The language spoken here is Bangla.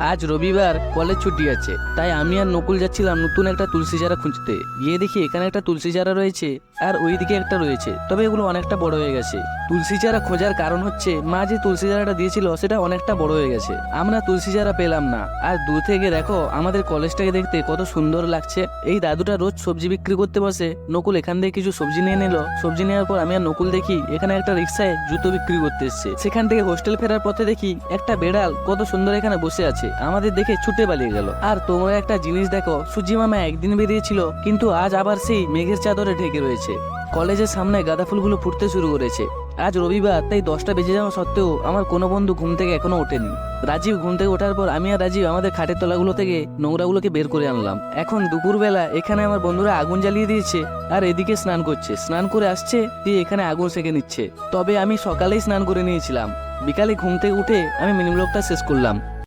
আজ রবিবার, কলেজ ছুটি আছে, তাই আমি আর নকুল যাচ্ছিলাম নতুন একটা তুলসী চারা খুঁজতে। গিয়ে দেখি এখানে একটা তুলসী চারা রয়েছে আর ওইদিকে একটা রয়েছে, তবে এগুলো অনেকটা বড় হয়ে গেছে। তুলসী চারা খোঁজার কারণ হচ্ছে মা যে তুলসী চারাটা দিয়েছিল সেটা অনেকটা বড় হয়ে গেছে, আমরা তুলসী চারা পেলাম না। আর দূর থেকে দেখো আমাদের কলেজটাকে দেখতে কত সুন্দর লাগছে। এই দাদুটা রোজ সবজি বিক্রি করতে বসে। নকুল এখান থেকে কিছু সবজি নিয়ে নিল। সবজি নেওয়ার পর আমি আর নকুল দেখি এখানে একটা রিক্সায় জুতো বিক্রি করতে এসছে। সেখান থেকে হোস্টেল ফেরার পথে দেখি একটা বেড়াল কত সুন্দর এখানে বসে আছে, আমাদের দেখে ছুটে পালিয়ে গেল। আর তোমরা একটা জিনিস দেখো, সূর্যি মামা একদিন বেরিয়েছিল কিন্তু আজ আবার সেই মেঘের চাদরে ঢেকে রয়েছে। কলেজের সামনে গাঁদা ফুলগুলো ফুটতে শুরু করেছে। আজ রবিবার, তাই 10টা বেজে যাওয়া সত্ত্বেও আমার কোনো বন্ধু ঘুম থেকে এখনো ওঠেনি। রাজীব ঘুম থেকে ওঠার পর আমি আর রাজীব আমাদের খাটের তলাগুলো থেকে নোংরাগুলোকে বের করে আনলাম। এখন দুপুরবেলা এখানে আমার বন্ধুরা আগুন জ্বালিয়ে দিয়েছে আর এদিকে স্নান করছে। স্নান করে আসছে, দিয়ে এখানে আগুন সেঁকে নিচ্ছে। তবে আমি সকালেই স্নান করে নিয়েছিলাম। বিকালে ঘুম থেকে উঠে আমি মিনি ব্লগটা শেষ করলাম।